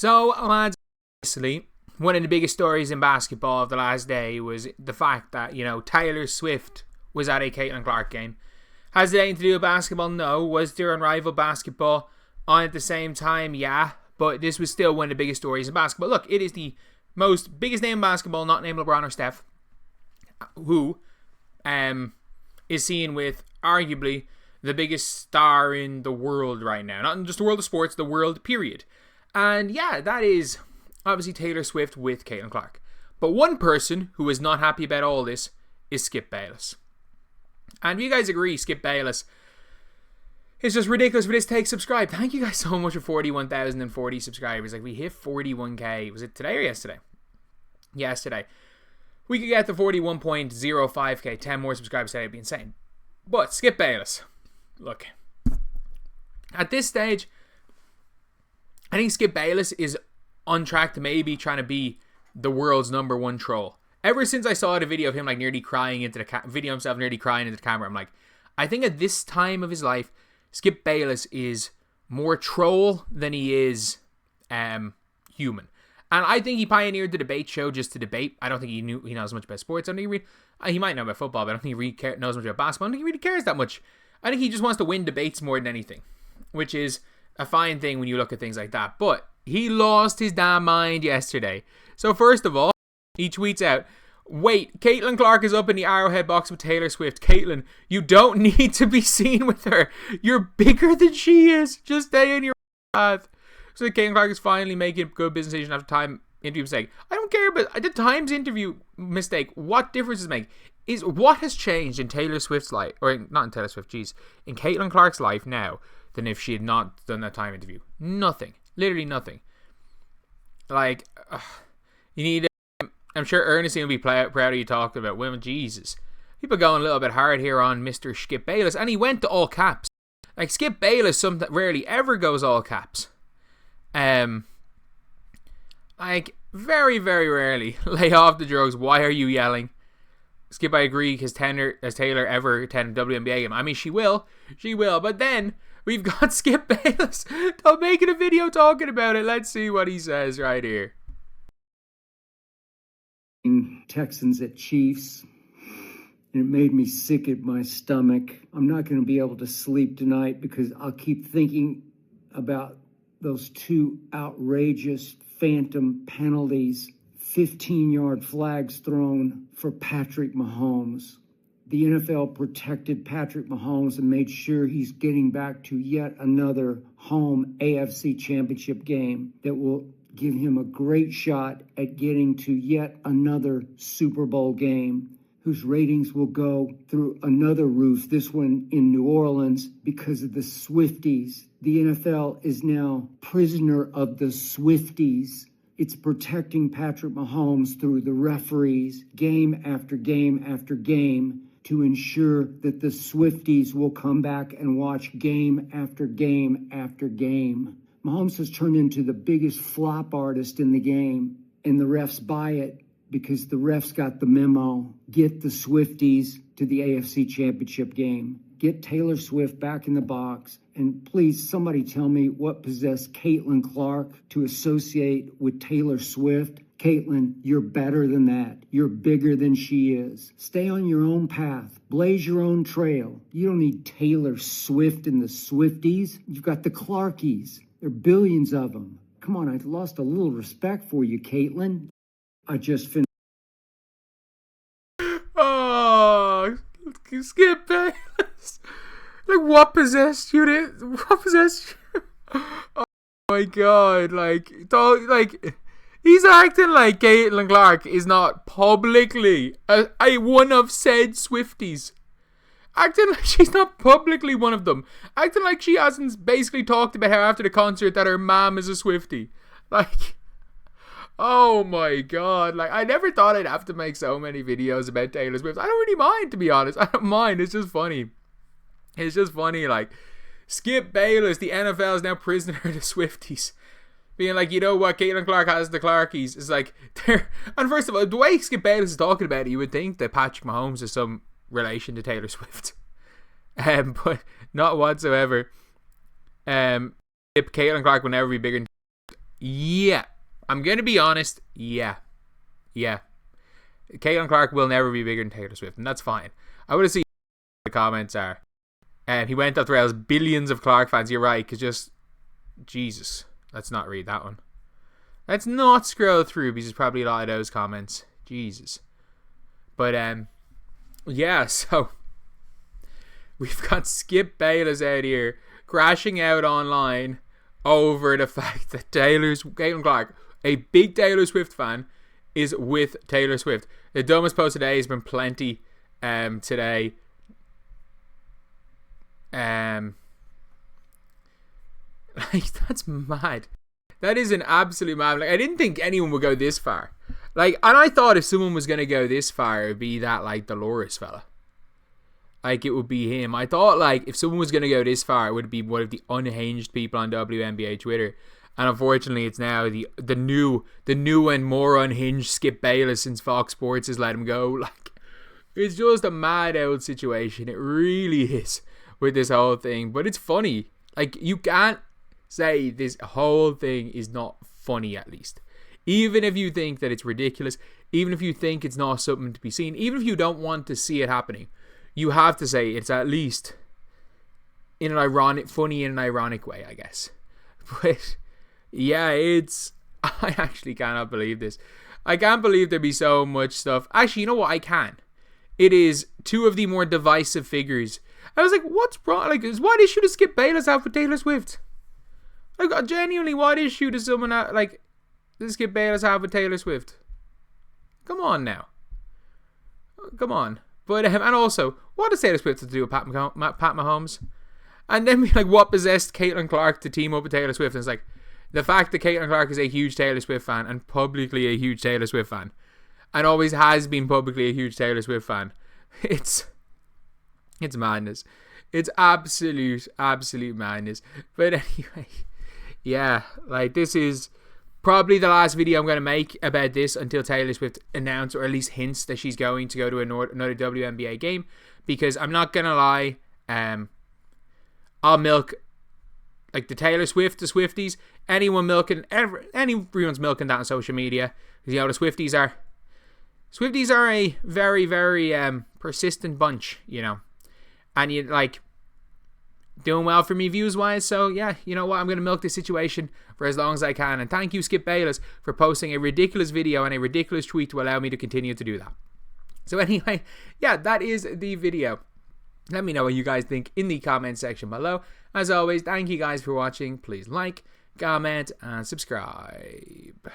So, lads, obviously, one of the biggest stories in basketball of the last day was the fact that, Taylor Swift was at a Caitlin Clark game. Has it anything to do with basketball? No. Was there unrivaled basketball on at the same time? Yeah. But this was still one of the biggest stories in basketball. Look, it is the biggest name in basketball, not named LeBron or Steph, who is seen with arguably the biggest star in the world right now. Not in just the world of sports, the world, period. And yeah, that is obviously Taylor Swift with Caitlin Clark. But one person who is not happy about all this is Skip Bayless. And if you guys agree, Skip Bayless is just ridiculous for this take. Subscribe. Thank you guys so much for 41,040 subscribers. Like, we hit 41k. Was it today or yesterday? Yesterday. We could get to 41.05k. 10 more subscribers today would be insane. But Skip Bayless. Look. At this stage, I think Skip Bayless is on track to maybe trying to be the world's #1 troll. Ever since I saw the video of him nearly crying into the video himself nearly crying into the camera, I'm like, I think at this time of his life, Skip Bayless is more troll than he is human. And I think he pioneered the debate show just to debate. I don't think he knows much about sports. I don't think he might know about football, but I don't think he really knows much about basketball. I don't think he really cares that much. I think he just wants to win debates more than anything, which is a fine thing when you look at things like that. But he lost his damn mind yesterday. So first of all, he tweets out, "Wait, Caitlin Clark is up in the Arrowhead box with Taylor Swift. Caitlin, you don't need to be seen with her. You're bigger than she is. Just stay in your path." So Caitlin Clark is finally making a good business decision after time interview mistake. I don't care about the Times interview mistake. What difference does it make? Is what has changed in Taylor Swift's life, or not in Taylor Swift, in Caitlin Clark's life now than if she had not done that time interview? Nothing. Literally nothing. You need... I'm sure Ernestine will be proud of you talking about women. Jesus. People going a little bit hard here on Mr. Skip Bayless. And he went to all caps. Skip Bayless rarely ever goes all caps. Very, very rarely. Lay off the drugs. Why are you yelling? Skip, I agree. Has Taylor ever attended a WNBA game? I mean, she will. She will. But then we've got Skip Bayless making a video talking about it. Let's see what he says right here. Texans at Chiefs, and it made me sick at my stomach. I'm not going to be able to sleep tonight because I'll keep thinking about those two outrageous phantom penalties, 15-yard flags thrown for Patrick Mahomes. The NFL protected Patrick Mahomes and made sure he's getting back to yet another home AFC championship game that will give him a great shot at getting to yet another Super Bowl game, whose ratings will go through another roof, this one in New Orleans, because of the Swifties. The NFL is now prisoner of the Swifties. It's protecting Patrick Mahomes through the referees, game after game after game, to ensure that the Swifties will come back and watch game after game after game. Mahomes has turned into the biggest flop artist in the game, and the refs buy it because the refs got the memo. Get the Swifties to the AFC Championship game. Get Taylor Swift back in the box. And please, somebody tell me what possessed Caitlin Clark to associate with Taylor Swift. Caitlin, you're better than that. You're bigger than she is. Stay on your own path. Blaze your own trail. You don't need Taylor Swift and the Swifties. You've got the Clarkies. There are billions of them. Come on, I lost a little respect for you, Caitlin. I just finished. Oh, Skip Bayless. What possessed you? What possessed you? Oh my God! He's acting like Caitlin Clark is not publicly a one of said Swifties. Acting like she's not publicly one of them. Acting like she hasn't basically talked about how after the concert that her mom is a Swiftie. Oh my God. I never thought I'd have to make so many videos about Taylor Swift. I don't really mind, to be honest. I don't mind. It's just funny. It's just funny. Skip Bayless, the NFL is now prisoner of the Swifties. Being you know what, Caitlin Clark has the Clarkies. It's and first of all, the way Skip Bayless is talking about it, you would think that Patrick Mahomes is some relation to Taylor Swift. But not whatsoever. Caitlin Clark will never be bigger than Yeah. I'm going to be honest. Yeah. Caitlin Clark will never be bigger than Taylor Swift, and that's fine. I would have seen what the comments are. And he went off the rails. Billions of Clark fans. You're right, because just... Jesus. Let's not read that one. Let's not scroll through, because there's probably a lot of those comments. Jesus. But, yeah, so... We've got Skip Bayless out here crashing out online over the fact that Caitlin Clark, a big Taylor Swift fan, is with Taylor Swift. The dumbest post today has been plenty today. Like, that's mad. That is an absolute mad. Like, I didn't think anyone would go this far. Like, and I thought if someone was gonna go this far, it'd be that like Dolores fella. Like, it would be him. I thought, like, if someone was going to go this far, it would be one of the unhinged people on WNBA Twitter. And unfortunately, it's now the new and more unhinged Skip Bayless since Fox Sports has let him go. Like, it's just a mad old situation. It really is with this whole thing. But it's funny. Like, you can't say this whole thing is not funny, at least. Even if you think that it's ridiculous, even if you think it's not something to be seen, even if you don't want to see it happening, you have to say it's at least in an funny in an ironic way, I guess. But yeah, I actually cannot believe this. I can't believe there'd be so much stuff. Actually, you know what? I can. It is two of the more divisive figures. I was like, what's wrong? Like, what issue does Skip Bayless have with Taylor Swift? Like, genuinely, what issue does someone have, like, does Skip Bayless have with Taylor Swift? Come on now. Come on. But and also, what does Taylor Swift have to do with Pat Mahomes? And then like, what possessed Caitlin Clark to team up with Taylor Swift? And it's like, the fact that Caitlin Clark is a huge Taylor Swift fan and publicly a huge Taylor Swift fan, and always has been publicly a huge Taylor Swift fan. It's madness. It's absolute madness. But anyway, yeah, like, this is probably the last video I'm going to make about this until Taylor Swift announces, or at least hints, that she's going to go to another WNBA game. Because I'm not going to lie, I'll milk, like, the Taylor Swift, the Swifties, everyone's milking that on social media. Because, you know, the Swifties are a very, very persistent bunch, you know. And you, like, doing well for me views wise. So yeah, you know what, I'm going to milk this situation for as long as I can. And thank you, Skip Bayless, for posting a ridiculous video and a ridiculous tweet to allow me to continue to do that. So anyway, yeah, that is the video. Let me know what you guys think in the comment section below. As always, thank you guys for watching. Please like, comment, and subscribe.